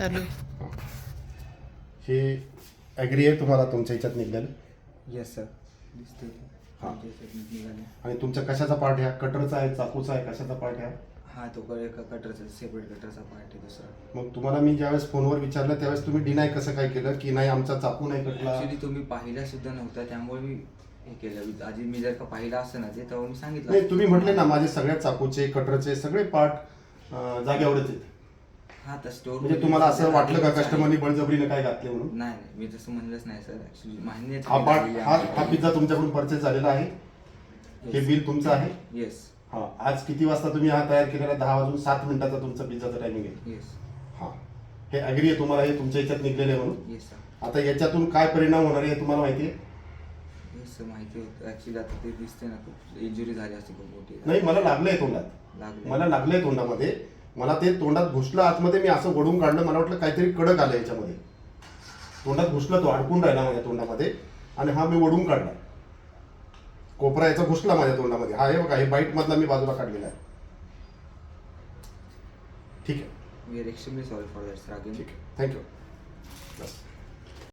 चालू आहे. हे ॲग्री आहे तुम्हाला तुमच्या ह्याच्यात निघालं? येस सर, दिसते हां. निघाले. आणि तुमच्या कशाचा पार्ट आहे? कटरचा आहे, चाकूचा आहे, कशाचा पार्ट आहे? हा तो एका कटरचा सेपरेट कटरचा पार्ट आहे दुसरा. मग तुम्हाला मी ज्यावेळेस फोनवर विचारलं त्यावेळेस तुम्ही डिनाय कसं काय केलं की नाही आमचा चाकू नाही कटला? ऍक्च्युली तुम्ही पाहिला सुद्धा नव्हता, त्यामुळे मी हे केलं. आधी मी जर का पाहिला असतं ना ते तेव्हा मी सांगितलं. नाही, तुम्ही म्हटले ना माझे सगळ्या चाकूचे कटरचे सगळे पार्ट जागेवरच आहेत. हा तर स्टोर म्हणजे तुम्हाला असं वाटलं का कस्टमरनी बळजबरीने काय घातले म्हणून? नाही नाही, मी तसं म्हणलंच नाही सर. ऍक्च्युली मान्य हा पार्ट हा पिझ्झा तुमच्याकडून परचेस झालेला आहे? हे बिल तुमचं आहे? येस हां. आज किती वाजता तुम्ही हा तयार केलेला? 10:07 तुमचा पिझ्झाचा टायमिंग आहे. येस हां. हे ॲग्री आहे तुम्हाला, हे तुमच्या ह्याच्यात निघलेलं आहे म्हणून? Yes sir. आता याच्यातून काय परिणाम होणार आहे तुम्हाला माहिती आहे? येस सर, माहिती होतं. ऍक्च्युली आता ते दिसते ना, खूप इंजुरी झाली असते खूप मोठी. नाही, मला लागलंय तोंडात, लागले. मला लागलंय तोंडामध्ये. मला ते तोंडात घुसलं आतमध्ये, मी असं ओढून काढलं. मला वाटलं काहीतरी कडक आलं याच्यामध्ये. तोंडात घुसलं, तो अडकून राहिला माझ्या तोंडामध्ये आणि हा मी ओढून काढला. कोपरा याचा घुसला माझ्या तोंडामध्ये. हा हे बघा, हे बाईट मधला मी बाजूला काढलेला आहे. ठीक आहे, we are extremely sorry for that sir. Again ठीक आहे, थँक्यू. बस.